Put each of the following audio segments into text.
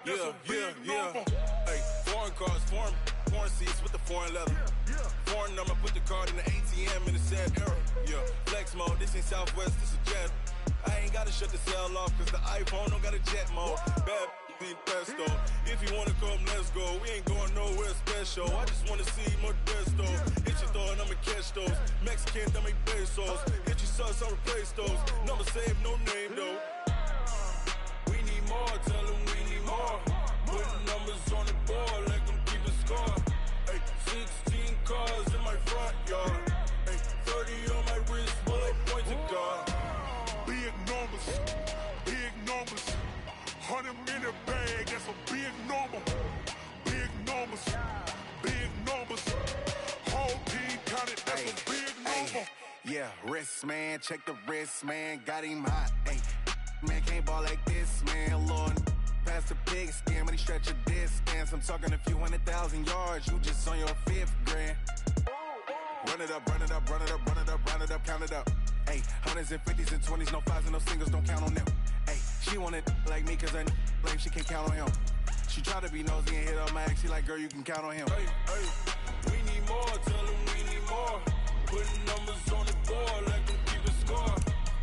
Yeah. Hey, foreign cars, foreign seats with the foreign leather. Foreign number, put the card in the ATM in the sad era. Yeah, flex mode, this ain't Southwest, this is jet. I ain't gotta shut the cell off, cause the iPhone don't got a jet mode. Bad need pesto. If you wanna come, let's go. We ain't going nowhere special. I just wanna see more desto. Hit your throw and I'ma catch those. Mexican, that make pesos. Hit your sauce, I'll replace those. Number save, no name though. We need more, tell them we need more. Putting numbers on the board, let them keep the score. Hey, 16 cars in my front yard. Hey, 30 on my wrist, bullet point to God. Big numbers, big numbers. 100 minute bag, that's a big number. Big numbers, big numbers. Whole team counted, that's a big number. Yeah, wrist man, check the wrist man, got him hot. Ay, man can't ball like this, man. Lord, past the big skin, when he stretch a distance. I'm talking a few 100,000 yards, you just on your 5th grand. Run it up, run it up, run it up, run it up, run it up, count it up. Ay, 100s and 50s and 20s, no 5s and no singles, don't count on them. Ay, she want it like me, cause her lame, she can't count on him. She try to be nosy and hit up my ex, she like, girl, you can count on him. Hey, we need more, tell them we need more. Putting numbers on the board, let them keep the score.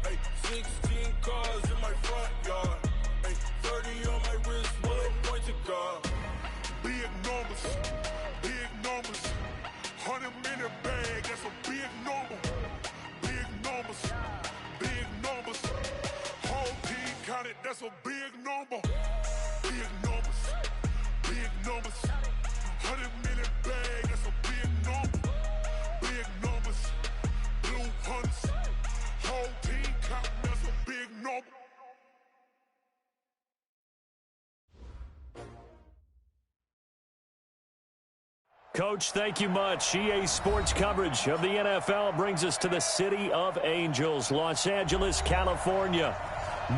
Hey, 16 cars in my front yard. Hey, 30 on my wrist, bullet point to God. Big numbers, big numbers. 100 minute bag, that's a big number. Big numbers, big numbers. Whole team counted, that's a big number. Big numbers, big numbers. 100 minute bag, that's a big number. Big numbers, blue hunts. Whole team counting, that's a big number. Coach, thank you much. EA Sports coverage of the NFL brings us to the City of Angels, Los Angeles, California.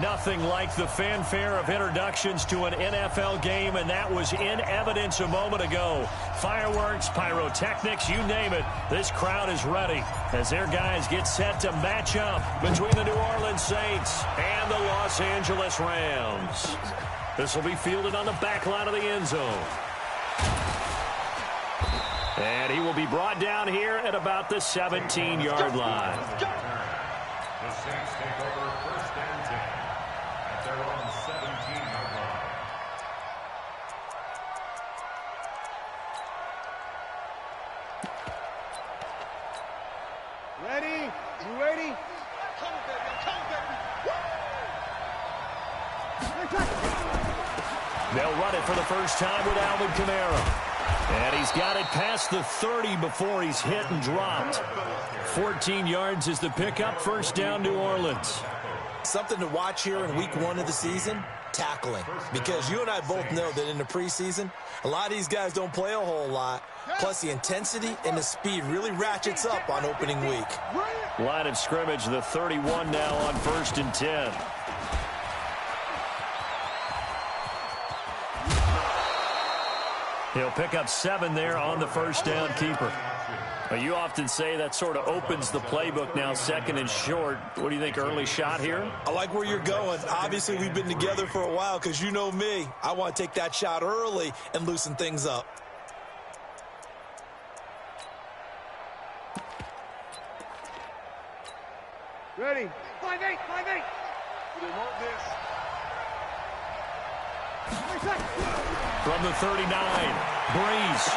Nothing like the fanfare of introductions to an NFL game, and that was in evidence a moment ago. Fireworks, pyrotechnics, you name it. This crowd is ready as their guys get set to match up between the New Orleans Saints and the Los Angeles Rams. This will be fielded on the back line of the end zone. And he will be brought down here at about the 17-yard line. The Saints take over 1st and 10 at their own 17-yard line. Ready? You ready? Come, baby. Come, baby. They'll run it for the first time with Alvin Kamara. And he's got it past the 30 before he's hit and dropped. 14 yards is the pickup. First down, New Orleans. Something to watch here in week 1 of the season, tackling. Because you and I both know that in the preseason, a lot of these guys don't play a whole lot. Plus, the intensity and the speed really ratchets up on opening week. Line of scrimmage, the 31 now on 1st and 10. He'll pick up 7 there on the first down keeper. You often say that sort of opens the playbook now, 2nd and short. What do you think, early shot here? I like where you're going. Obviously, we've been together for a while because you know me. I want to take that shot early and loosen things up. Ready? 5-8, 5-8. We want this. From the 39, Breeze.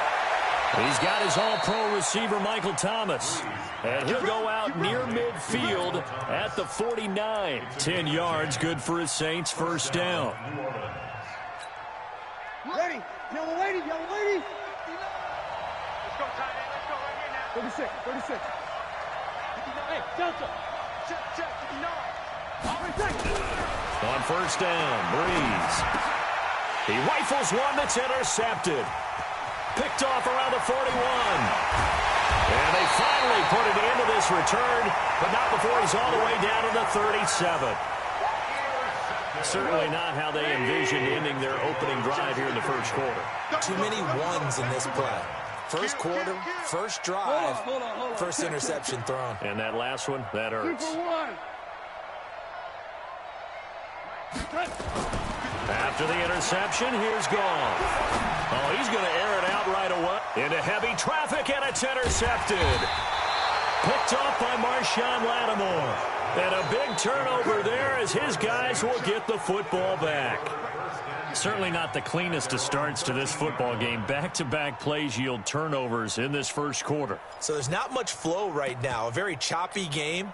He's got his all-pro receiver, Michael Thomas. And he'll go out near midfield at the 49. 10 yards, good for his Saints, first down. Ready? Yellow lady, yellow lady. Let's go, tight end. Let's go right here now. 36, 36. Hey, Delta. Check, 59. On first down, Breeze. He rifles one that's intercepted. Picked off around the 41. And they finally put it into this return, but not before he's all the way down to the 37. Certainly not how they envisioned ending their opening drive here in the first quarter. Too many ones in this play. First quarter, first drive, first interception thrown. And that last one, that hurts. After the interception, here's Gone. Oh, he's going to air it out right away. Into heavy traffic, and it's intercepted. Picked off by Marshawn Lattimore. And a big turnover there as his guys will get the football back. Certainly not the cleanest of starts to this football game. Back-to-back plays yield turnovers in this first quarter. So there's not much flow right now. A very choppy game.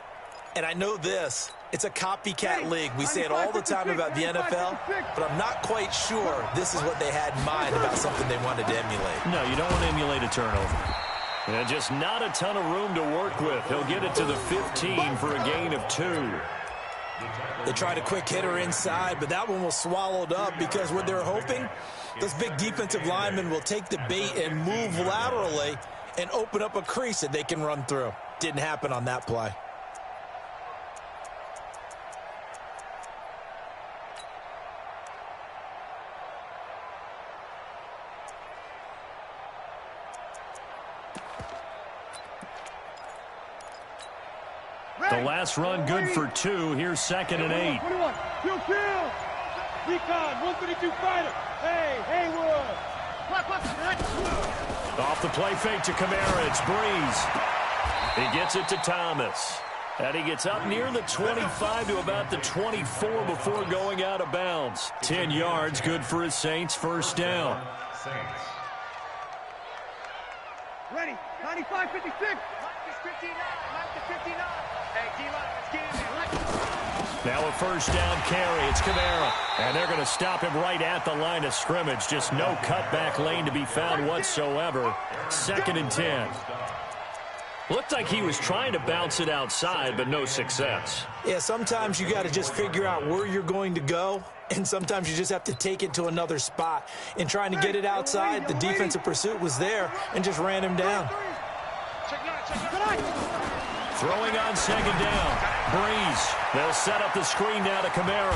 And I know this. It's a copycat league. We say it all the time about the NFL, but I'm not quite sure this is what they had in mind about something they wanted to emulate. No, you don't want to emulate a turnover. And just not a ton of room to work with. He'll get it to the 15 for a gain of 2. They tried a quick hitter inside, but that one was swallowed up because what they're hoping, those big defensive linemen will take the bait and move laterally and open up a crease that they can run through. Didn't happen on that play. The last run good for 2. Here's 2nd and 8. 21. Kill. Recon. 132 fighter. Hey, Haywood. Off the play fake to Kamara. It's Breeze. He gets it to Thomas. And he gets up near the 25 to about the 24 before going out of bounds. 10 yards, good for his Saints. First down. Ready. 95, 56. 59. 59. Now a first down carry. It's Kamara. And they're going to stop him right at the line of scrimmage. Just no cutback lane to be found whatsoever. 2nd and 10. Looked like he was trying to bounce it outside, but no success. Yeah, sometimes you got to just figure out where you're going to go, and sometimes you just have to take it to another spot. In trying to get it outside, the defensive pursuit was there and just ran him down. Throwing on 2nd down. Breeze. They'll set up the screen now to Kamara.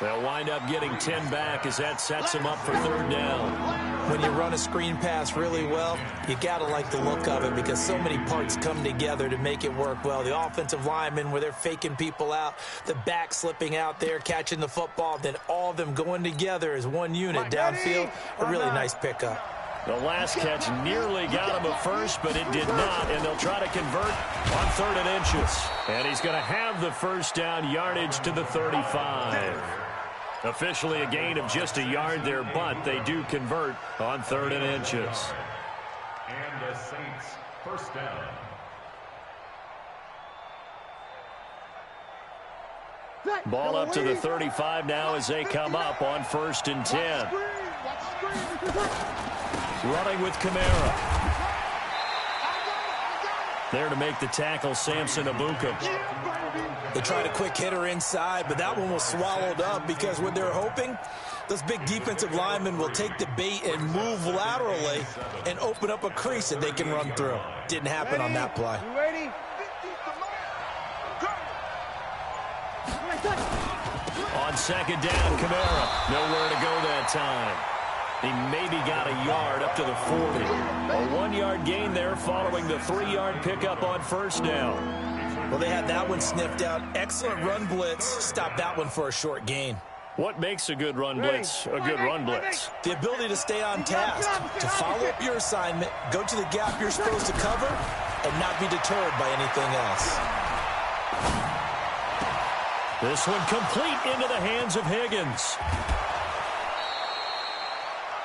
They'll wind up getting 10 back as that sets them up for 3rd down. When you run a screen pass really well, you got to like the look of it because so many parts come together to make it work well. The offensive linemen where they're faking people out, the back slipping out there, catching the football, then all of them going together as one unit downfield. A really nice pickup. The last catch nearly got him a first, but it did not, and they'll try to convert on 3rd and inches. And he's going to have the first down, yardage to the 35. Officially a gain of just a yard there, but they do convert on 3rd and inches. And the Saints first down. Ball up to the 35 now as they come up on 1st and 10. Running with Kamara. There to make the tackle, Samson Abuka. They tried a quick hitter inside, but that one was swallowed up because what they're hoping, those big defensive linemen will take the bait and move laterally and open up a crease that they can run through. Didn't happen on that play. Ready? On 2nd down, Kamara. Nowhere to go that time. He maybe got a yard up to the 40. A 1-yard gain there following the 3-yard pickup on 1st down. Well, they had that one sniffed out. Excellent run blitz. Stopped that one for a short gain. What makes a good run blitz a good run blitz? The ability to stay on task, to follow up your assignment, go to the gap you're supposed to cover, and not be deterred by anything else. This one complete into the hands of Higgins.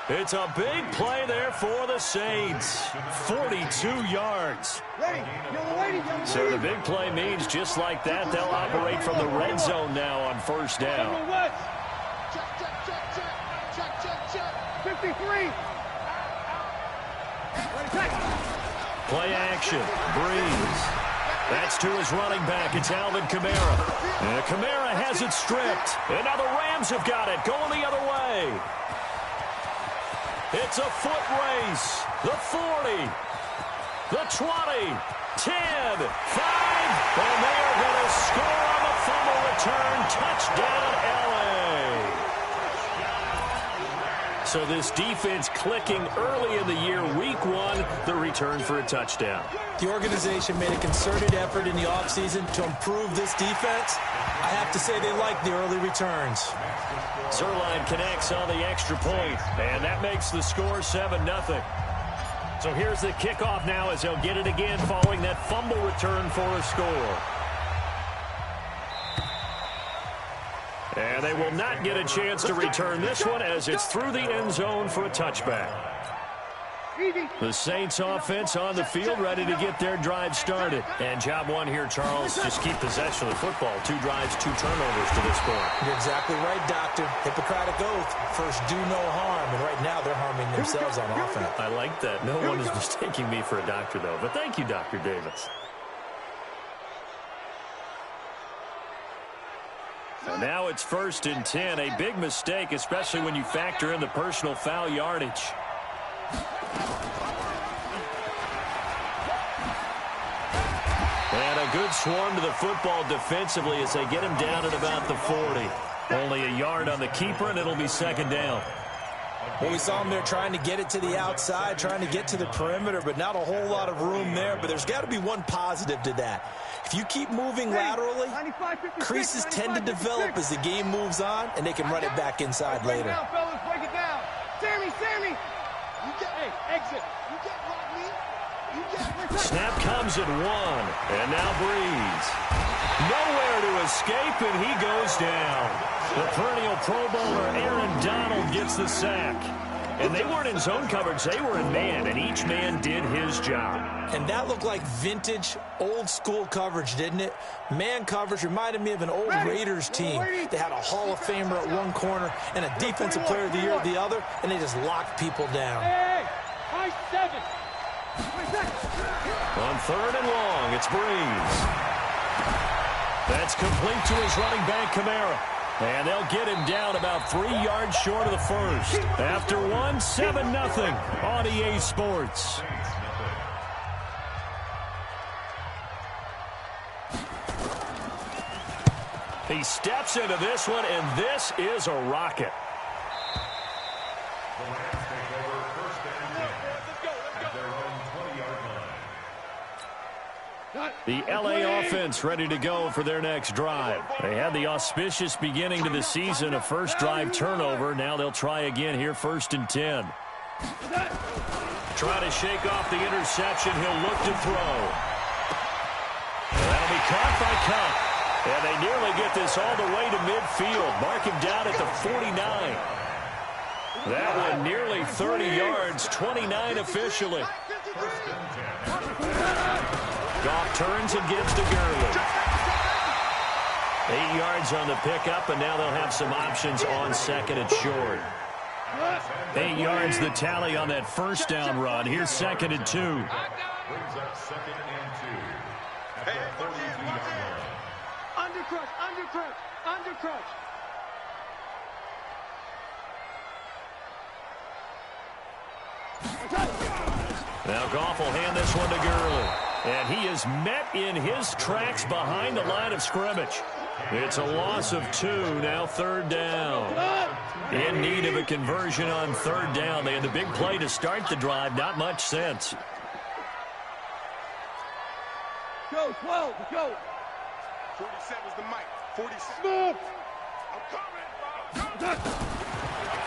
It's a big play there for the Saints. 42 yards. So the big play means just like that, they'll operate from the red zone now on 1st down. 53. Play action. Breeze. That's to his running back. It's Alvin Kamara. And Kamara has it stripped. And now the Rams have got it. Going the other way. It's a foot race. The 40. The 20. 10. 5. And they are going to score on the fumble return. Touchdown, LA. So this defense clicking early in the year. Week 1, the return for a touchdown. The organization made a concerted effort in the offseason to improve this defense. I have to say they like the early returns. Zerline connects on the extra point, and that makes the score 7-0. So here's the kickoff now as they'll get it again following that fumble return for a score. And they will not get a chance to return this one as it's through the end zone for a touchback. The Saints offense on the field ready to get their drive started. And job one here, Charles, just keep possession of the football. 2 drives, 2 turnovers to this point. You're exactly right, Doctor. Hippocratic oath. First, do no harm. And right now, they're harming themselves on offense. I like that. No one is mistaking me for a doctor, though. But thank you, Dr. Davis. So now it's 1st and 10. A big mistake, especially when you factor in the personal foul yardage. And a good swarm to the football defensively as they get him down at about the 40. Only a yard on the keeper, and it'll be 2nd down. Well, we saw him there trying to get it to the outside, trying to get to the perimeter, but not a whole lot of room there. But there's got to be one positive to that. If you keep moving laterally, creases tend to develop as the game moves on, and they can run it back inside later. Break it down, fellas. Break it down. Sammy. Hey, exit. You get block me. Snap comes at 1, and now Breeze. Nowhere to escape, and he goes down. The perennial Pro Bowler Aaron Donald gets the sack. And they weren't in zone coverage, they were in man, and each man did his job. And that looked like vintage, old-school coverage, didn't it? Man coverage reminded me of an old Raiders team. They had a Hall of Famer at one corner and a Defensive Player of the Year at the other, and they just locked people down. Hey, high 7. On 3rd and long, it's Breeze. That's complete to his running back, Kamara. And they'll get him down about 3 yards short of the first. After 1, 7-0 on EA Sports. He steps into this one, and this is a rocket. The Rams take over 1st and 10 at their own 20-yard line. The LA offense ready to go for their next drive. They had the auspicious beginning to the season, a first drive turnover. Now they'll try again here, 1st and 10. Trying to shake off the interception. He'll look to throw. That'll be caught by Cup. And they nearly get this all the way to midfield. Mark him down at the 49. That one nearly 30 yards, 29 officially. Goff turns and gives to Gurley. 8 yards on the pickup, and now they'll have some options on 2nd and short. 8 yards the tally on that first down run. Here's 2nd and 2. Brings up 2nd and 2 at the 42-yard line. Undercrush. Now Goff will hand this one to Gurley. And he is met in his tracks behind the line of scrimmage. It's a loss of 2, now 3rd down. In need of a conversion on 3rd down. They had the big play to start the drive, not much sense. Go, 12, go. 47's the mic. 47. Move. I'm coming.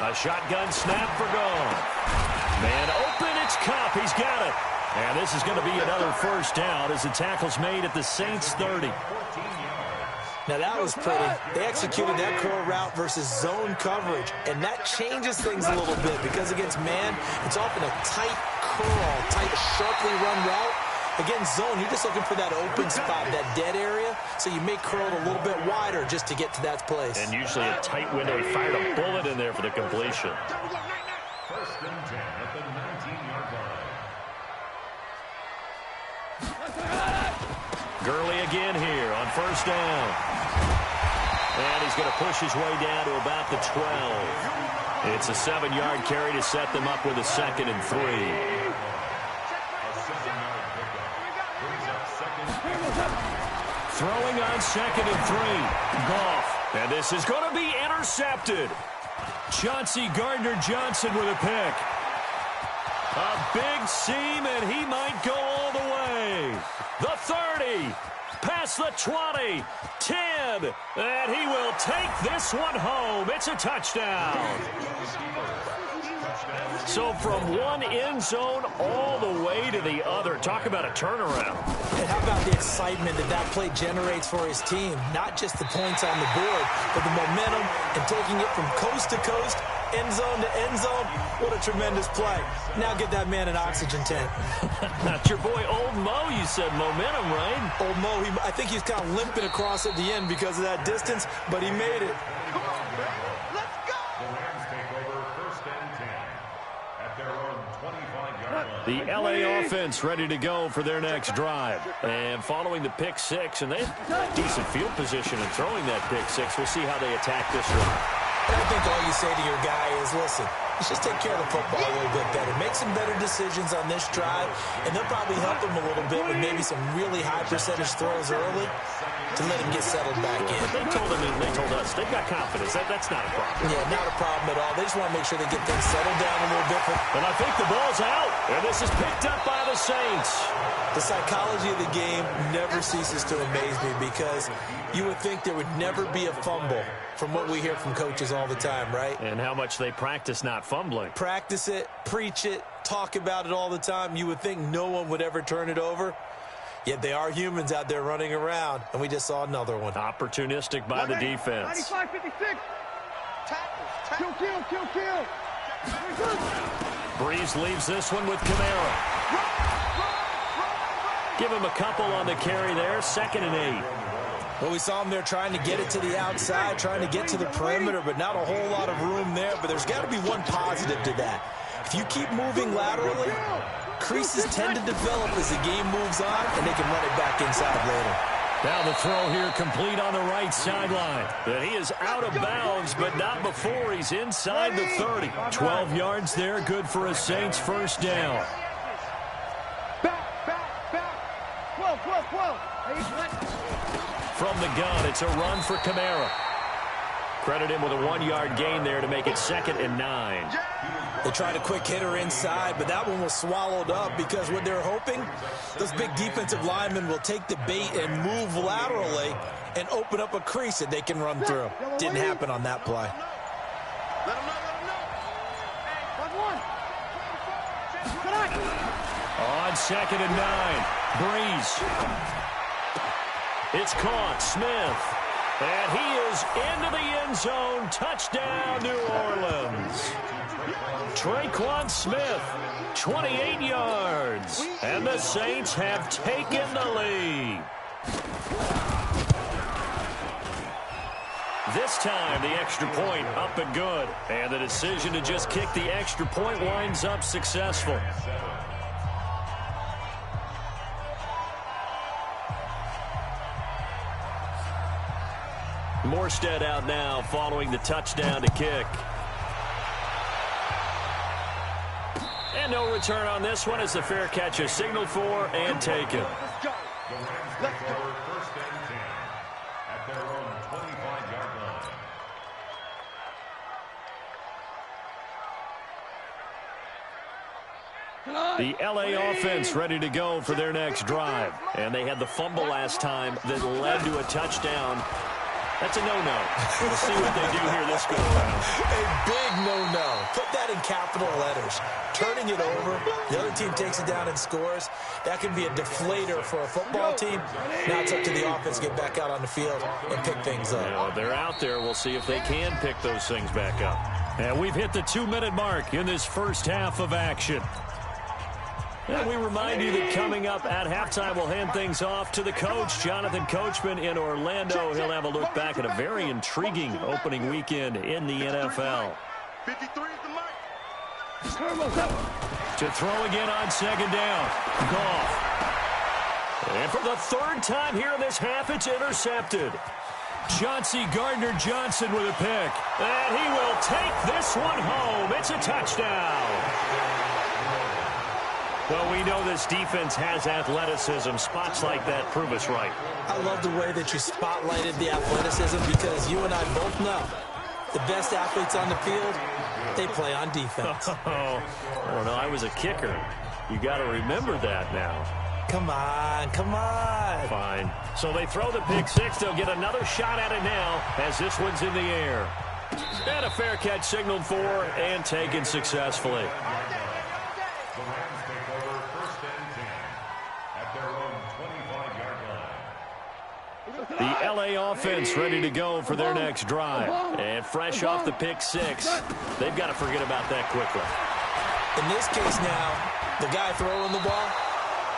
A shotgun snap for Goff. Man open, it's Cup. He's got it. And this is going to be another 1st down as the tackle's made at the Saints' 30. Now that was pretty. They executed that curl route versus zone coverage, and that changes things a little bit because against man, it's often a tight curl, tight, sharply run route. Against zone, you're just looking for that open spot, that dead area, so you may curl it a little bit wider just to get to that place. And usually a tight window. He fired a bullet in there for the completion. 1st and 10 at the 19-yard line. Gurley again here on 1st down. And he's going to push his way down to about the 12. It's a 7-yard carry to set them up with a 2nd and 3. Throwing on 2nd and 3. Goff. And this is going to be intercepted. Chauncey Gardner-Johnson with a pick. A big seam, and he might go all the way. The 30. across the 20, 10, and he will take this one home. It's a touchdown. So from one end zone all the way to the other. Talk about a turnaround. And how about the excitement that play generates for his team? Not just the points on the board, but the momentum and taking it from coast to coast, end zone to end zone. What a tremendous play. Now get that man an oxygen tank. That's your boy Old Mo. You said momentum, right? Old Mo, I think he's kind of limping across at the end because of that distance, but he made it. The LA offense ready to go for their next drive. And following the pick six, and they have decent field position in throwing that pick six. We'll see how they attack this one. And I think all you say to your guy is, listen, let's just take care of the football a little bit better. Make some better decisions on this drive, and they'll probably help him a little bit with maybe some really high percentage throws early to let him get settled back in. They told him, and they told us, they've got confidence. That's not a problem. Yeah, not a problem at all. They just want to make sure they get things settled down a little bit. And I think the ball's out, and this is picked up by the Saints. The psychology of the game never ceases to amaze me because you would think there would never be a fumble from what we hear from coaches all the time, right? And how much they practice not fumbling. Practice it, preach it, talk about it all the time. You would think no one would ever turn it over. Yet they are humans out there running around, and we just saw another one. Opportunistic by the defense. 95-56. Kill. Breeze leaves this one with Kamara. Give him a couple on the carry there. 2nd and 8. Well, we saw him there trying to get it to the outside, trying to get to the perimeter, but not a whole lot of room there. But there's got to be one positive to that. If you keep moving laterally, creases tend to develop as the game moves on, and they can run it back inside later. Now the throw here complete on the right sideline. And he is out of bounds, but not before he's inside the 30. 12 yards there, good for a Saints first down. Back. 12. From the gun, it's a run for Kamara. Credit him with a 1-yard gain there to make it 2nd and 9. They tried a quick hitter inside, but that one was swallowed up because what they're hoping, those big defensive linemen will take the bait and move laterally and open up a crease that they can run through. Didn't happen on that play. Let him know. On 2nd and 9, Breeze. It's caught, Smith. And he is into the end zone. Touchdown, New Orleans. Traquan Smith, 28 yards. And the Saints have taken the lead. This time, the extra point up and good. And the decision to just kick the extra point winds up successful. Morstead out now following the touchdown to kick. And no return on this one as the fair catch is signaled for and taken. Let's go. First and 10 at their own 25-yard line. The LA offense ready to go for their next drive. And they had the fumble last time that led to a touchdown. That's a no-no. We'll see what they do here this go around. A big no-no. Put that in capital letters. Turning it over, the other team takes it down and scores. That can be a deflator for a football team. Now it's up to the offense to get back out on the field and pick things up. Yeah, they're out there. We'll see if they can pick those things back up. And we've hit the 2-minute mark in this first half of action. And we remind you that coming up at halftime, we'll hand things off to the coach, Jonathan Coachman in Orlando. He'll have a look back at a very intriguing opening weekend in the NFL. 53 is the mic. To throw again on 2nd down. Goff. And for the 3rd time here in this half, it's intercepted. Chauncey Gardner-Johnson with a pick. And he will take this one home. It's a touchdown. Well, we know this defense has athleticism. Spots like that prove us right. I love the way that you spotlighted the athleticism because you and I both know the best athletes on the field, they play on defense. Oh, I don't know. I was a kicker. You got to remember that now. come on, come on. Fine. So they throw the pick six. They'll get another shot at it now as this one's in the air. And a fair catch signaled for and taken successfully. The Rams take over 1st and 10 at their own 25-yard line. The LA offense ready to go for their next drive. And fresh off the pick six, they've got to forget about that quickly. In this case now, the guy throwing the ball,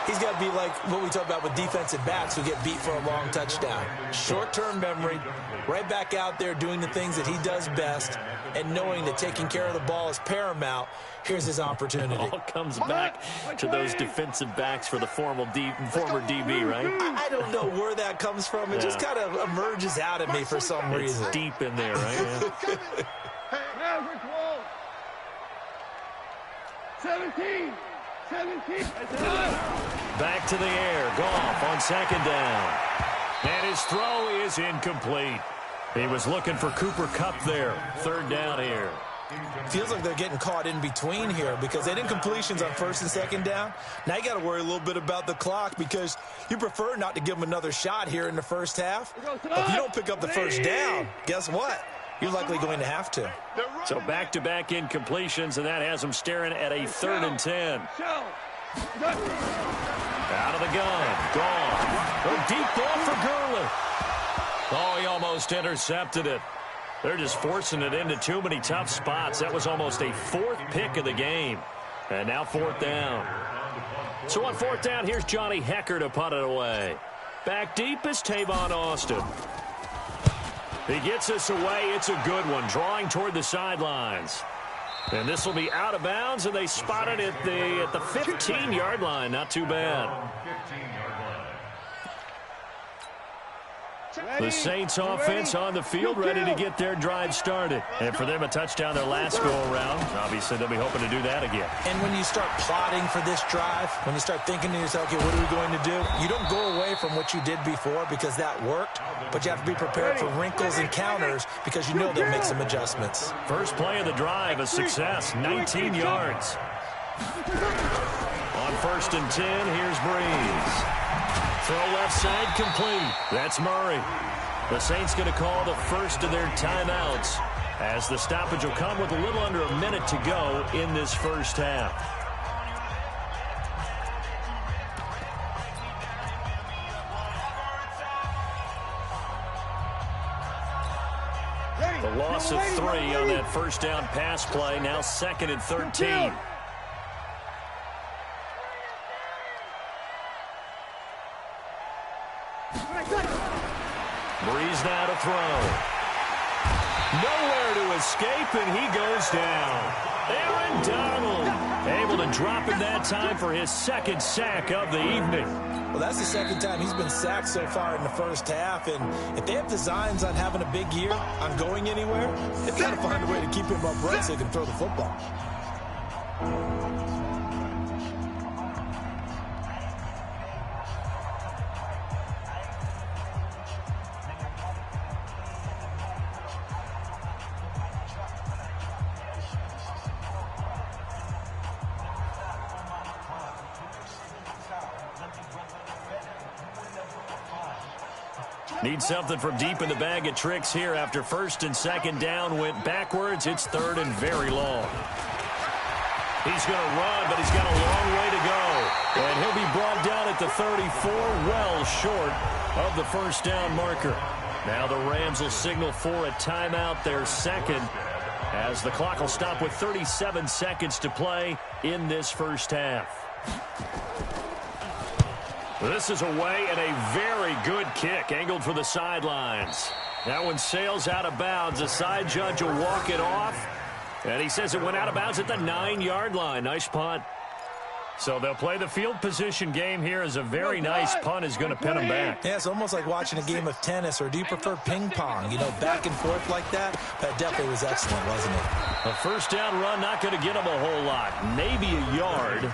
he's got to be like what we talk about with defensive backs who get beat for a long touchdown. Short-term memory, right back out there doing the things that he does best, and knowing that taking care of the ball is paramount. Here's his opportunity. It all comes back to those defensive backs for the former DB, right? I don't know where that comes from. It just kind of emerges out at me for some reason. It's deep in there, right? Now, Rick Wall. 17. Back to the air. Goff on 2nd down. And his throw is incomplete. He was looking for Cooper Kupp there. 3rd down here. Feels like they're getting caught in between here because they did incompletions on 1st and 2nd down. Now you got to worry a little bit about the clock because you prefer not to give them another shot here in the first half. But if you don't pick up the 1st down, guess what? You're likely going to have to. So back-to-back incompletions, and that has them staring at a 3rd and 10. Out of the gun. Gone. A deep ball for Gurley. Oh, he almost intercepted it. They're just forcing it into too many tough spots. That was almost a 4th pick of the game. And now 4th down. So on 4th down, here's Johnny Hekker to punt it away. Back deep is Tavon Austin. He gets this away. It's a good one, drawing toward the sidelines. And this will be out of bounds, and they spot it at the 15-yard line. Not too bad. The Saints offense on the field ready to get their drive started. And for them, a touchdown their last go-around. Obviously, they'll be hoping to do that again. And when you start plotting for this drive, when you start thinking to yourself, okay, what are we going to do? You don't go away from what you did before because that worked, but you have to be prepared for wrinkles and counters because you know they'll make some adjustments. First play of the drive, a success, 19 yards. On 1st and 10, here's Breeze. Throw left side complete. That's Murray. The Saints going to call the first of their timeouts as the stoppage will come with a little under a minute to go in this first half. The loss of 3 on that first down pass play. Now 2nd and 13. Breeze now to throw. Nowhere to escape, and he goes down. Aaron Donald able to drop him that time for his 2nd sack of the evening. Well, that's the 2nd time he's been sacked so far in the first half, and if they have designs on having a big year, on going anywhere, they've got to find a way to keep him upright so he can throw the football. Need something from deep in the bag of tricks here after 1st and 2nd down went backwards. It's 3rd and very long. He's going to run, but he's got a long way to go. And he'll be brought down at the 34, well short of the first down marker. Now the Rams will signal for a timeout, their 2nd, as the clock will stop with 37 seconds to play in this first half. This is away and a very good kick angled for the sidelines. That one sails out of bounds. The side judge will walk it off. And he says it went out of bounds at the 9-yard line. Nice punt. So they'll play the field position game here as a very nice punt is going to pin them back. Yeah, it's almost like watching a game of tennis, or do you prefer ping pong? You know, back and forth like that? That definitely was excellent, wasn't it? A first down run not going to get them a whole lot. Maybe a yard.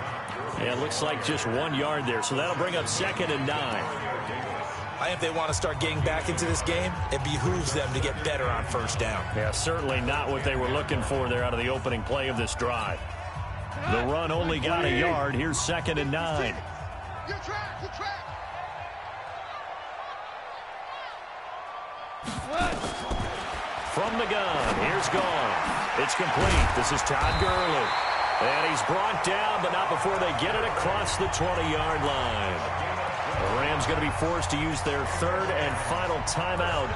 Yeah, it looks like just 1 yard there. So that'll bring up 2nd and 9. I think if they want to start getting back into this game, it behooves them to get better on first down. Yeah, certainly not what they were looking for there out of the opening play of this drive. The run only got a yard. Here's 2nd and 9. You track, you track. From the gun, here's Gone. It's complete. This is Todd Gurley. And he's brought down, but not before they get it across the 20-yard line. The Rams going to be forced to use their third and final timeout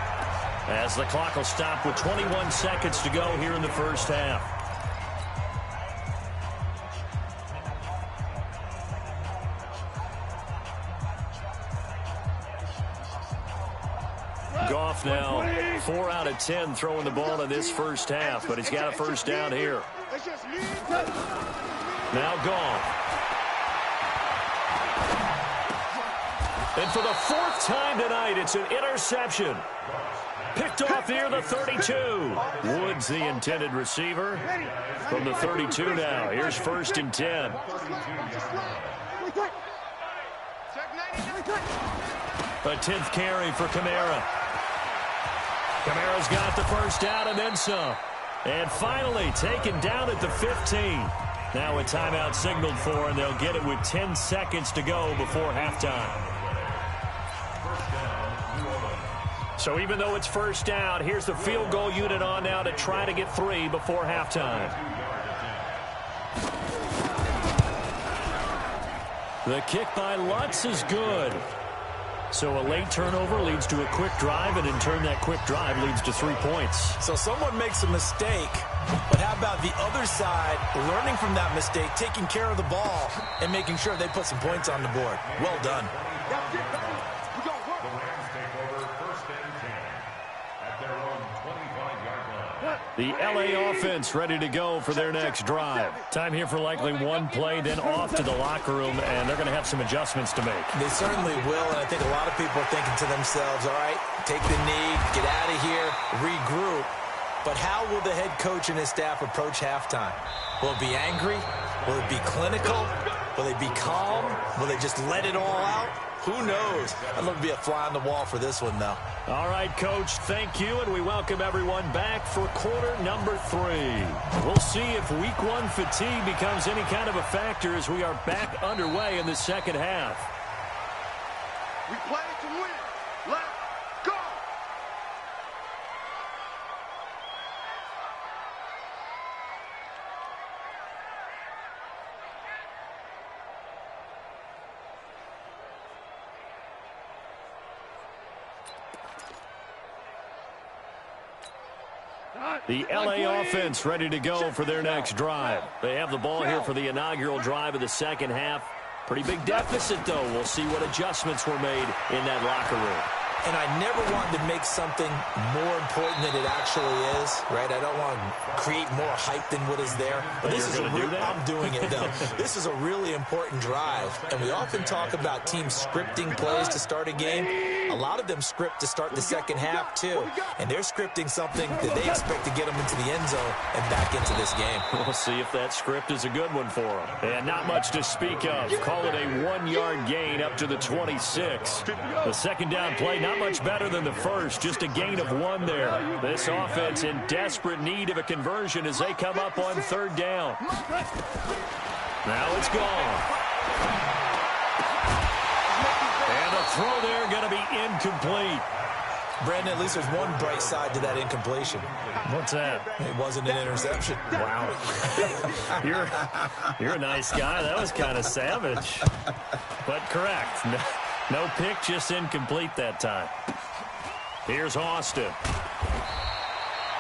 as the clock will stop with 21 seconds to go here in the first half. Goff now 4 out of 10 throwing the ball in this first half, but he's got a first down here. Now Goff. And for the fourth time tonight, it's an interception. Picked off near the 32. Woods the intended receiver. From the 32 now, here's first and 10. A 10th carry for Kamara. Kamara's got the first down and then some. And finally taken down at the 15. Now a timeout signaled for, and they'll get it with 10 seconds to go before halftime. So even though it's first down, here's the field goal unit on now to try to get 3 before halftime. The kick by Lutz is good. So a late turnover leads to a quick drive, and in turn that quick drive leads to 3 points. So someone makes a mistake, but how about the other side learning from that mistake, taking care of the ball, and making sure they put some points on the board? Well done. The LA offense ready to go for their next drive. Time here for likely one play, then off to the locker room, and they're going to have some adjustments to make. They certainly will, and I think a lot of people are thinking to themselves, all right, take the knee, get out of here, regroup. But how will the head coach and his staff approach halftime? Will it be angry? Will it be clinical? Will they be calm? Will they just let it all out? Who knows? I'd love to be a fly on the wall for this one, though. All right, Coach, thank you, and we welcome everyone back for quarter number 3. We'll see if week 1 fatigue becomes any kind of a factor as we are back underway in the second half. We play to win. Let's go. The LA offense ready to go for their next drive. They have the ball here for the inaugural drive of the second half. Pretty big deficit, though. We'll see what adjustments were made in that locker room. And I never wanted to make something more important than it actually is, right? I don't want to create more hype than what is there. But this is I'm doing it, though. This is a really important drive. And we often talk about teams scripting plays to start a game. A lot of them script to start the second half, too. And they're scripting something that they expect to get them into the end zone and back into this game. We'll see if that script is a good one for them. And not much to speak of. Call it a 1-yard gain up to the 26. The second down play, not much better than the first, just a gain of 1 there. This offense in desperate need of a conversion as they come up on third down. Now it's gone. And the throw there going to be incomplete. Brandon, at least there's one bright side to that incompletion. What's that? It wasn't an interception. Wow. You're a nice guy. That was kind of savage. But correct. No pick, just incomplete that time. Here's Austin.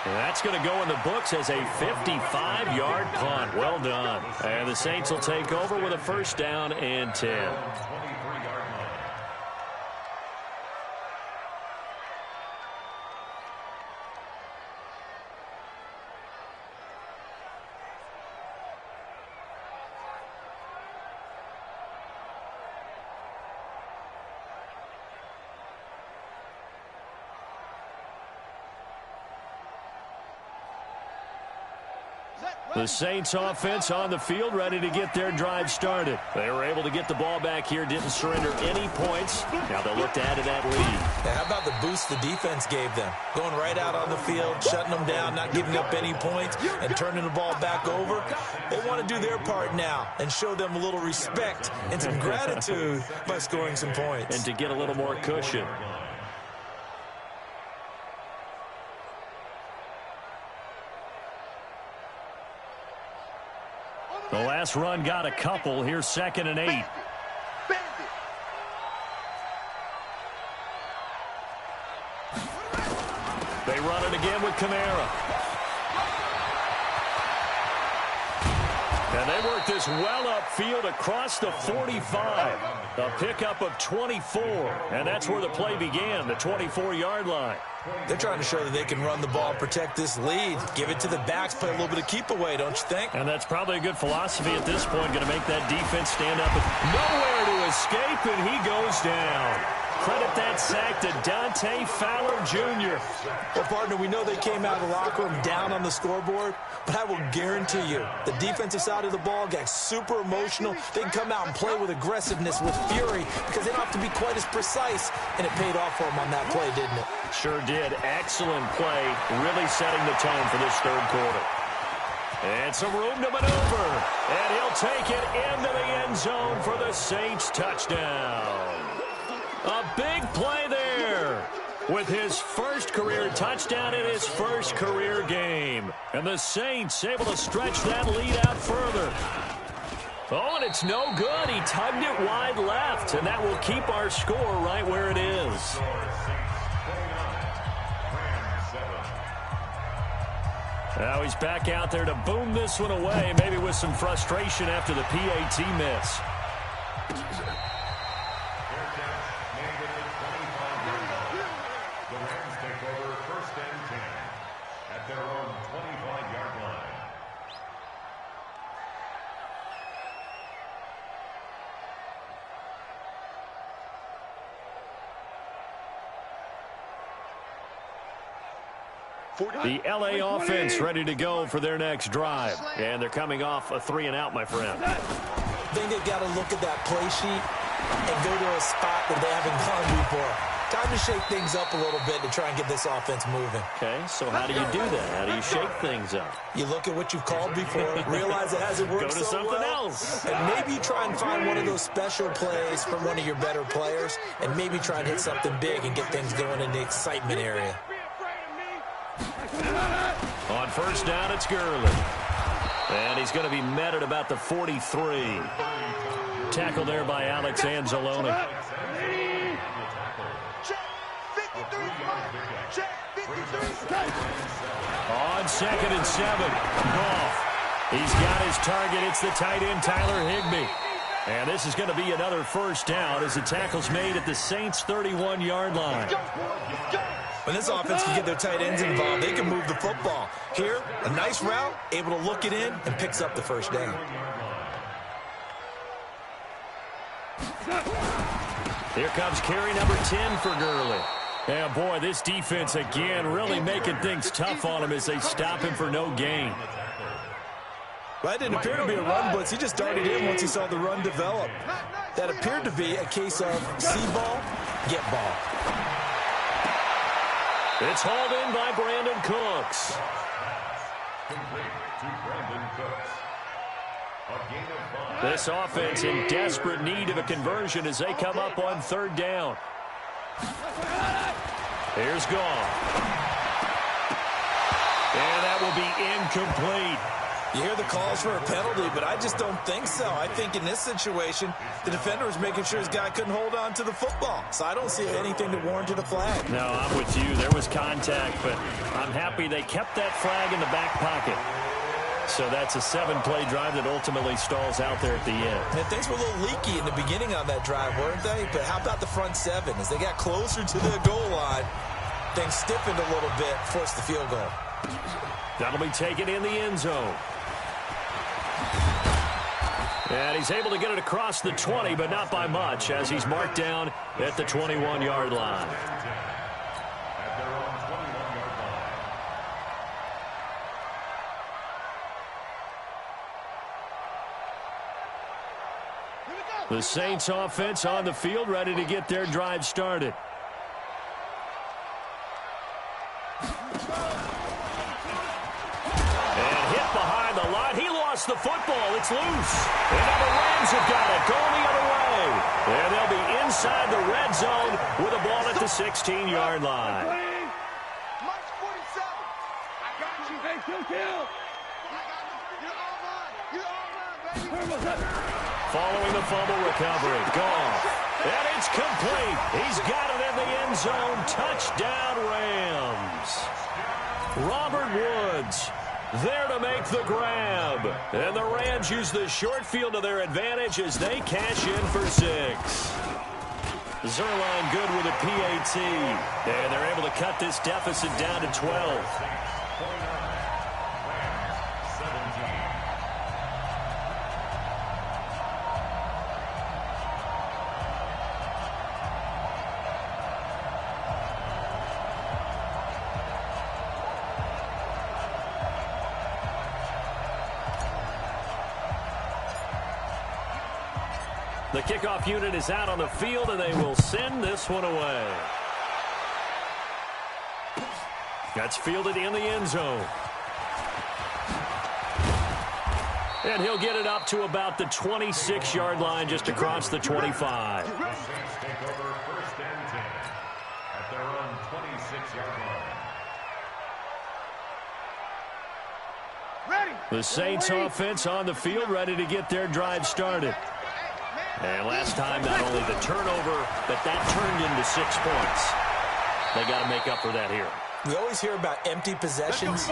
And that's going to go in the books as a 55-yard punt. Well done. And the Saints will take over with a first down and 10. The Saints offense on the field, ready to get their drive started. They were able to get the ball back here, didn't surrender any points. Now they'll look to add to that lead. Yeah, how about the boost the defense gave them? Going right out on the field, shutting them down, not giving up any points, and turning the ball back over. They want to do their part now and show them a little respect and some gratitude by scoring some points. And to get a little more cushion. The last run got a couple. Here's 2nd and 8. They run it again with Kamara. And they work this well upfield across the 45. A pickup of 24. And that's where the play began, the 24-yard line. They're trying to show that they can run the ball, protect this lead, give it to the backs, play a little bit of keep away, don't you think? And that's probably a good philosophy at this point, going to make that defense stand up. Nowhere to escape, and he goes down. Credit that sack to Dante Fowler Jr. Well, partner, we know they came out of the locker room down on the scoreboard, but I will guarantee you the defensive side of the ball got super emotional. They can come out and play with aggressiveness, with fury, because they don't have to be quite as precise, and it paid off for them on that play, didn't it? Sure did. Excellent play, really setting the tone for this third quarter. And some room to maneuver, and he'll take it into the end zone for the Saints touchdown. A big play there with his first career touchdown in his first career game. And the Saints able to stretch that lead out further. Oh, and it's no good. He tugged it wide left, and that will keep our score right where it is. Now he's back out there to boom this one away, maybe with some frustration after the PAT miss. The LA offense ready to go for their next drive. And they're coming off a 3-and-out, my friend. I think they've got to look at that play sheet and go to a spot that they haven't gone before. Time to shake things up a little bit to try and get this offense moving. Okay, so how do you do that? How do you shake things up? You look at what you've called before, realize it hasn't worked so well. Go to something else. And maybe you try and find one of those special plays from one of your better players, and maybe try and hit something big and get things going in the excitement area. On first down, it's Gurley. And he's going to be met at about the 43. Tackle there by Alex Anzalone. On 2nd and 7. Goff. He's got his target. It's the tight end, Tyler Higbee. And this is going to be another first down as the tackle's made at the Saints' 31-yard line. When this offense can get their tight ends involved, they can move the football. Here, a nice route, able to look it in, and picks up the first down. Here comes carry number 10 for Gurley. Yeah, boy, this defense again really making things tough on him as they stop him for no gain. Well, that didn't appear to be a run blitz. He just darted in once he saw the run develop. That appeared to be a case of see ball, get ball. It's hauled in by Brandon Cooks. This offense in desperate need of a conversion as they come up on 3rd down. Here's Goff. And that will be incomplete. You hear the calls for a penalty, but I just don't think so. I think in this situation, the defender was making sure his guy couldn't hold on to the football. So I don't see anything that warranted a flag. No, I'm with you. There was contact, but I'm happy they kept that flag in the back pocket. So that's a 7-play drive that ultimately stalls out there at the end. And things were a little leaky in the beginning on that drive, weren't they? But how about the front 7? As they got closer to the goal line, things stiffened a little bit, forced the field goal. That'll be taken in the end zone. And he's able to get it across the 20, but not by much, as he's marked down at the 21-yard line. The Saints offense on the field, ready to get their drive started. And hit behind the line. He lost the football. It's loose. And now the Rams have got it going the other way. And they'll be inside the red zone with a ball at the 16-yard line. March 47. I got you. Hey, kill. You're all right, baby. Following the fumble recovery. Goff. And it's complete. He's got it in the end zone. Touchdown, Rams. Robert Woods there to make the grab. And the Rams use the short field to their advantage as they cash in for 6. Zerline good with a PAT. And they're able to cut this deficit down to 12. The kickoff unit is out on the field, and they will send this one away. That's fielded in the end zone. And he'll get it up to about the 26-yard line, just across the 25. Saints take over 1st and 10 at their own 26-yard line. Ready. The Saints offense on the field, ready to get their drive started. And last time, not only the turnover, but that turned into 6 points. They got to make up for that here. We always hear about empty possessions,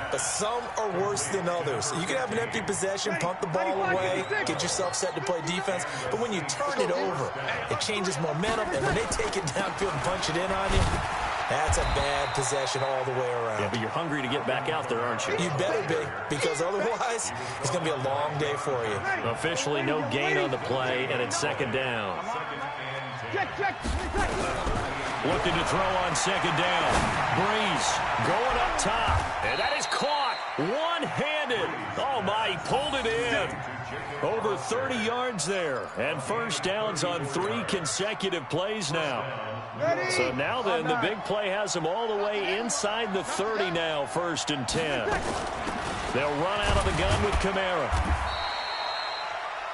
but some are worse than others. You can have an empty possession, punt the ball away, get yourself set to play defense, but when you turn it over, it changes momentum, and when they take it downfield and punch it in on you, that's a bad possession all the way around. Yeah, but you're hungry to get back out there, aren't you? You better be, because otherwise, it's going to be a long day for you. Officially no gain on the play, and it's 2nd down. Looking to throw on 2nd down. Breeze going up top, and that is caught one-handed. Oh, my, he pulled it in. Over 30 yards there, and 1st downs on 3 consecutive plays now. So now then, the big play has them all the way inside the 30 now, 1st and 10. They'll run out of the gun with Kamara.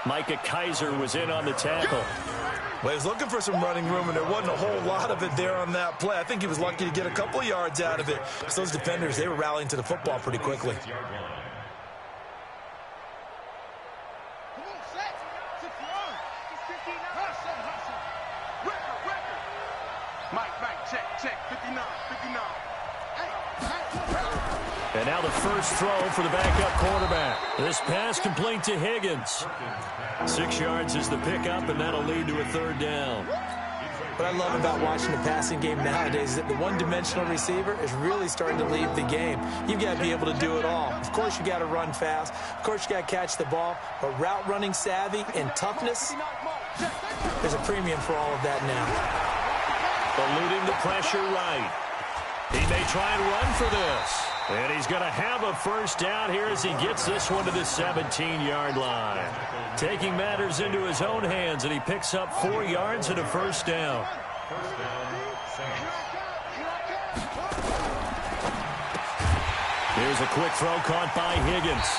Micah Kaiser was in on the tackle. Well, he was looking for some running room, and there wasn't a whole lot of it there on that play. I think he was lucky to get a couple of yards out of it. Because those defenders, they were rallying to the football pretty quickly. Check, 59. And now the first throw for the backup quarterback. This pass complete to Higgins. 6 yards is the pickup, and that'll lead to a 3rd down. What I love about watching the passing game nowadays is that the one-dimensional receiver is really starting to lead the game. You've got to be able to do it all. Of course, you got to run fast. Of course, you got to catch the ball. But route running savvy and toughness, there's a premium for all of that now. Eluding the pressure right. He may try and run for this. And he's going to have a 1st down here as he gets this one to the 17-yard line. Taking matters into his own hands, and he picks up 4 yards and a 1st down. 1st down, Saints. Here's a quick throw caught by Higgins.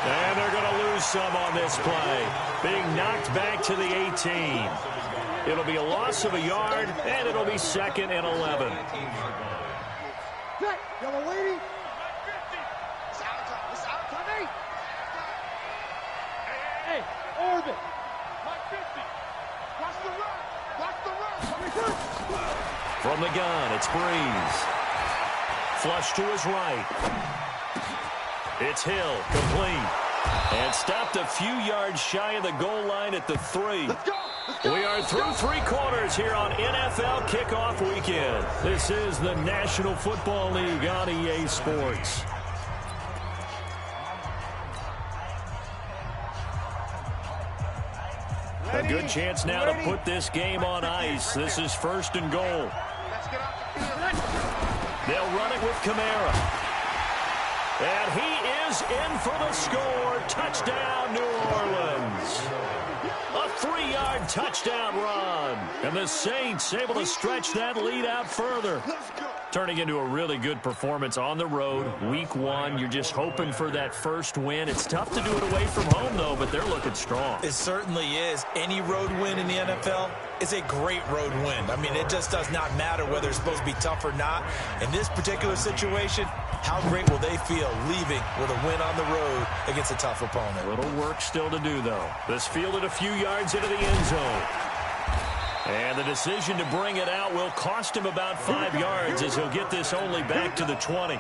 And they're going to lose some on this play. Being knocked back to the 18. It'll be a loss of a yard, and it'll be 2nd and 11. Yellow lady. It's out to me. Hey, orbit. Mike 50. Watch the run. From the gun, it's Breeze. Flush to his right. It's Hill, complete. And stopped a few yards shy of the goal line at the 3. Let's go. We are through 3 quarters here on NFL Kickoff Weekend. This is the National Football League on EA Sports. A good chance now to put this game on ice. This is 1st and goal. They'll run it with Kamara. And he is in for the score. Touchdown, New Orleans. A 40-yard touchdown run. And the Saints able to stretch that lead out further. Turning into a really good performance on the road. Week 1, you're just hoping for that first win. It's tough to do it away from home, though, but they're looking strong. It certainly is. Any road win in the NFL is a great road win. I mean, it just does not matter whether it's supposed to be tough or not. In this particular situation, how great will they feel leaving with a win on the road against a tough opponent? A little work still to do, though. This fielded a few yards into the end zone. And the decision to bring it out will cost him about 5 yards as he'll get this only back to the 20.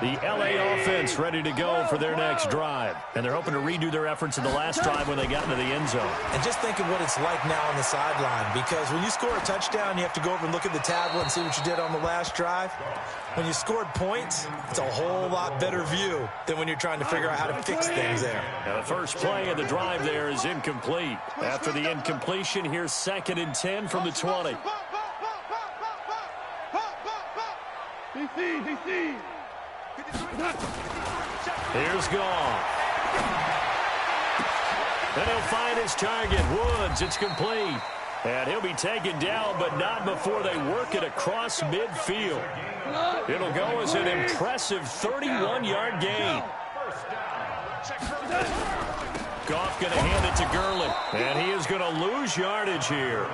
The LA offense ready to go for their next drive. And they're hoping to redo their efforts in the last drive when they got into the end zone. And just think of what it's like now on the sideline, because when you score a touchdown, you have to go over and look at the tablet and see what you did on the last drive. When you scored points, it's a whole lot better view than when you're trying to figure out how to fix things there. Now the first play of the drive there is incomplete. After the incompletion, here's 2nd and 10 from the 20. DC. Here's Goff. Then he'll find his target, Woods. It's complete. And he'll be taken down, but not before they work it across midfield. It'll go as an impressive 31-yard gain. Goff going to hand it to Gurley. And he is going to lose yardage here.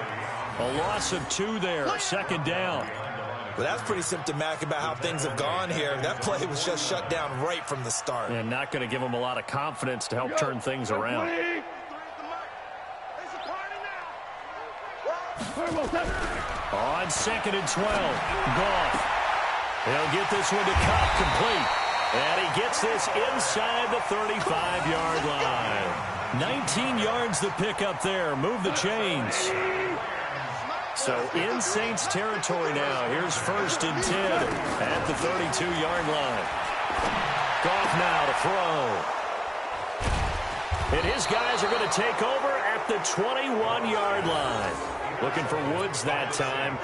A loss of 2 there, 2nd down. But that's pretty symptomatic about how things have gone here. That play was just shut down right from the start. And not going to give them a lot of confidence to help turn things around. On 2nd and 12, Goff. He'll get this one to Cup, complete. And he gets this inside the 35-yard line. 19 yards the pickup there. Move the chains. So in Saints territory now. Here's 1st and 10 at the 32-yard line. Goff now to throw. And his guys are going to take over at the 21-yard line. Looking for Woods that time.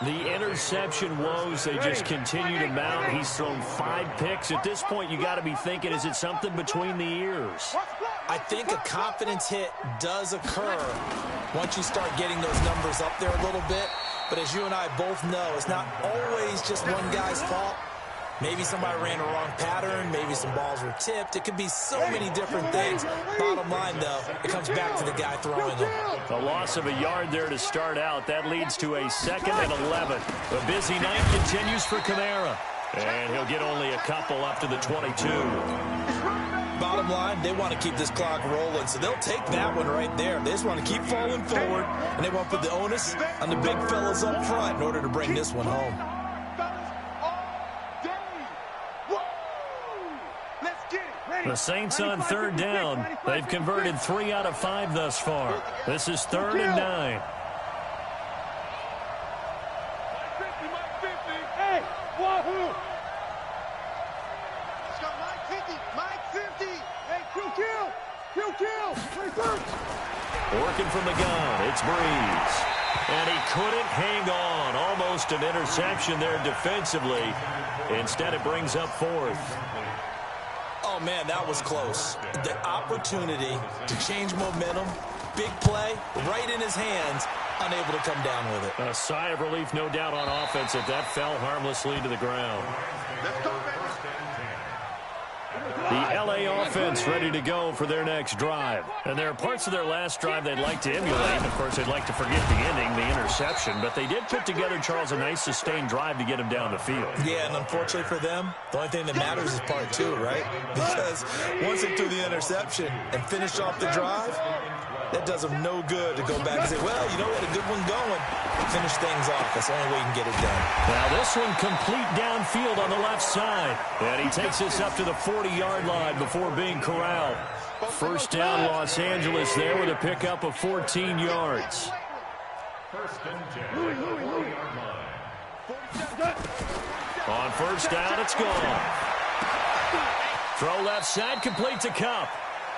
The interception woes, they just continue to mount. He's thrown 5 picks. At this point, you got to be thinking, is it something between the ears? I think a confidence hit does occur once you start getting those numbers up there a little bit. But as you and I both know, it's not always just one guy's fault. Maybe somebody ran a wrong pattern. Maybe some balls were tipped. It could be so many different things. Bottom line, though, it comes back to the guy throwing them. A loss of a yard there to start out. That leads to a 2nd and 11. The busy night continues for Kamara. And he'll get only a couple up to the 22. Bottom line, they want to keep this clock rolling, so they'll take that one right there. They just want to keep falling forward, and they want to put the onus on the big fellas up front in order to bring this one home. The Saints on 3rd down. They've converted 3 out of 5 thus far. This is 3rd and 9. Hey, wahoo! Let's go, Mike 50. Hey, kill. Working from the gun, it's Breeze. And he couldn't hang on. Almost an interception there defensively. Instead, it brings up 4th. Oh, man, that was close. The opportunity to change momentum, big play, right in his hands, unable to come down with it. A sigh of relief, no doubt, on offense if that fell harmlessly to the ground. The LA offense ready to go for their next drive. And there are parts of their last drive they'd like to emulate. Of course, they'd like to forget the ending, the interception. But they did put together, Charles, a nice sustained drive to get him down the field. Yeah, and unfortunately for them, the only thing that matters is part 2, right? Because once they threw the interception and finished off the drive, that does them no good to go back and say, well, you know, we had a good one going. Finish things off. That's the only way you can get it done. Now this one complete downfield on the left side. And he takes us up to the 40-yard line before being corralled. 1st down, Los Angeles there with a pickup of 14 yards. 1st and 10. On 1st down, it's gone. Throw left side, complete to Cup.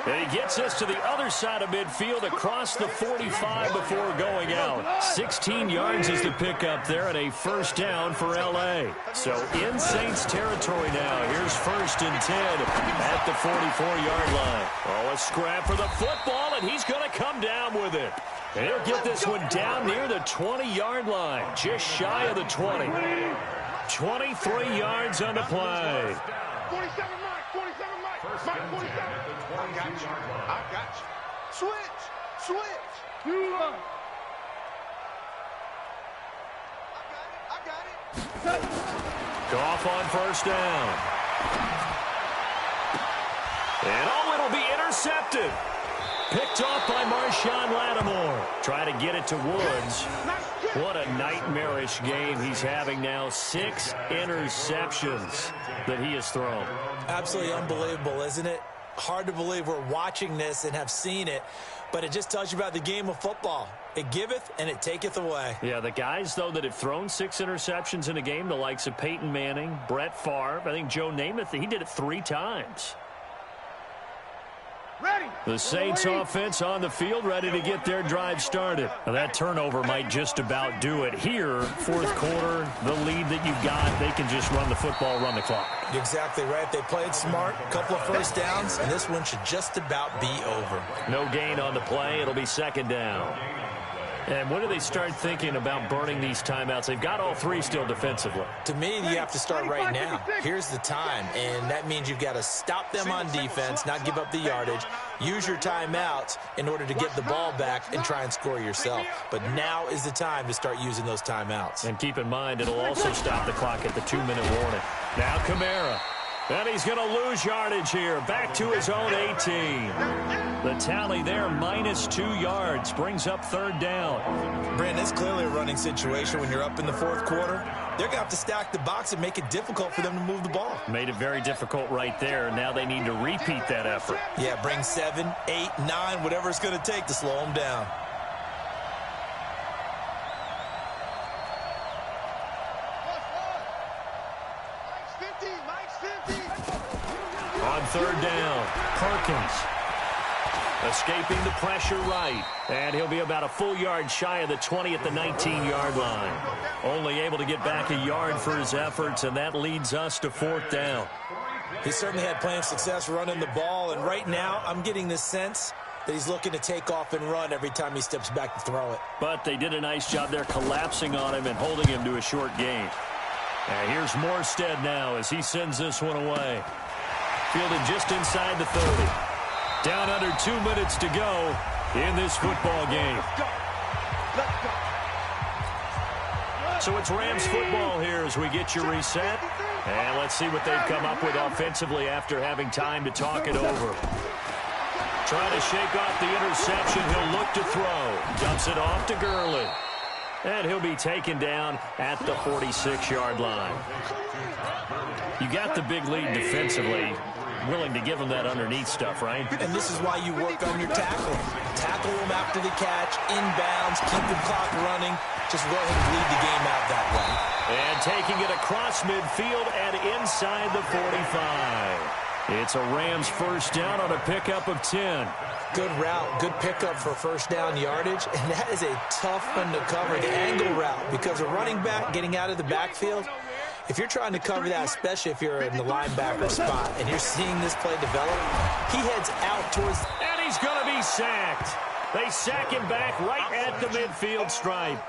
And he gets us to the other side of midfield across the 45 before going out. 16 yards is the pickup there and a first down for L.A. So in Saints territory now. Here's 1st and 10 at the 44-yard line. Oh, a scrap for the football, and he's going to come down with it. And he'll get this one down near the 20-yard line, just shy of the 20. 23 yards on the play. 47, Mike. 47, Mike. Mike, 47. I got you. Switch. I got it. Goff on first down. And it'll be intercepted. Picked off by Marshawn Lattimore. Try to get it to Woods. What a nightmarish game he's having now. 6 interceptions that he has thrown. Absolutely unbelievable, isn't it? Hard to believe we're watching this and have seen it, but it just tells you about the game of football. It giveth and it taketh away. Yeah, the guys, though, that have thrown 6 interceptions in a game, the likes of Peyton Manning, Brett Favre, I think Joe Namath, he did it 3 times. Ready. The Saints offense on the field, ready to get their drive started. Now, that turnover might just about do it here. 4th quarter, the lead that you've got, they can just run the football, run the clock. You're exactly right. They played smart, a couple of first downs, and this one should just about be over. No gain on the play. It'll be 2nd down. And when do they start thinking about burning these timeouts? They've got all 3 still defensively. To me, you have to start right now. Here's the time, and that means you've got to stop them on defense, not give up the yardage, use your timeouts in order to get the ball back and try and score yourself. But now is the time to start using those timeouts. And keep in mind, it'll also stop the clock at the 2-minute warning. Now Kamara. And he's going to lose yardage here. Back to his own 18. The tally there, -2 yards. Brings up 3rd down. Brandon, it's clearly a running situation when you're up in the 4th quarter. They're going to have to stack the box and make it difficult for them to move the ball. Made it very difficult right there. Now they need to repeat that effort. Yeah, bring 7, 8, 9, whatever it's going to take to slow them down. On 3rd down, Perkins escaping the pressure right. And he'll be about a full yard shy of the 20 at the 19-yard line. Only able to get back a yard for his efforts, and that leads us to 4th down. He certainly had plenty of success running the ball, and right now I'm getting the sense that he's looking to take off and run every time he steps back to throw it. But they did a nice job there collapsing on him and holding him to a short gain. And here's Morstead now as he sends this one away. Fielded just inside the 30. Down under 2 minutes to go in this football game. So it's Rams football here as we get you reset. And let's see what they've come up with offensively after having time to talk it over. Trying to shake off the interception. He'll look to throw. Dumps it off to Gurley. And he'll be taken down at the 46-yard line. You got the big lead defensively. Willing to give him that underneath stuff, right? And this is why you work on your tackling. Tackle them after the catch, inbounds, keep the clock running. Just go ahead and bleed the game out that way. And taking it across midfield and inside the 45. It's a Rams first down on a pickup of 10. Good route, good pickup for first down yardage, and that is a tough one to cover, the angle route, because a running back getting out of the backfield, if you're trying to cover that, especially if you're in the linebacker spot, and you're seeing this play develop, he heads out towards... And he's going to be sacked. They sack him back right at the midfield stripe.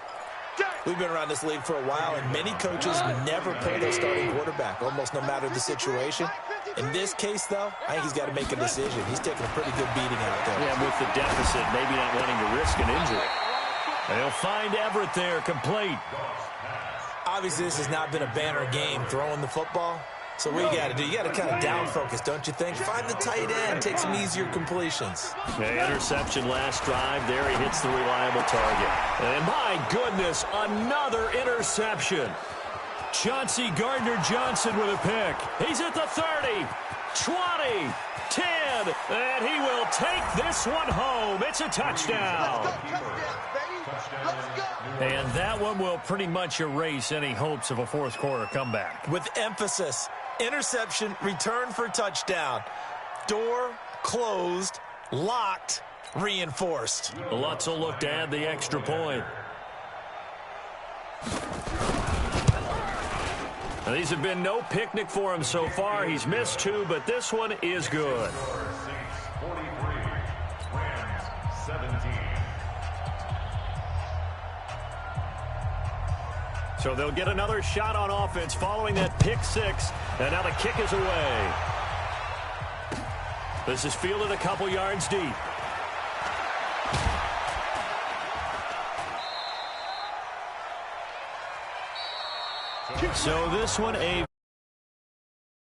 We've been around this league for a while, and many coaches never play their starting quarterback, almost no matter the situation. In this case, though, I think he's got to make a decision. He's taking a pretty good beating out there. Yeah, with the deficit, maybe not wanting to risk an injury. And he'll find Everett there, complete. Obviously, this has not been a banner game throwing the football. So what you got to do, you got to kind of down focus, don't you think? Find the tight end, take some easier completions. Yeah, interception last drive. There he hits the reliable target. And my goodness, another interception. Chauncey Gardner-Johnson with a pick. He's at the 30, 20, 10, and he will take this one home. It's a touchdown. And that one will pretty much erase any hopes of a fourth quarter comeback. With emphasis, interception, return for touchdown. Door closed locked, reinforced. Lutz will look to add the extra point. Now, these have been no picnic for him so far. He's missed 2, but this one is good. 43, Rams 17. So they'll get another shot on offense following that pick 6. And now the kick is away. This is fielded a couple yards deep. So this one a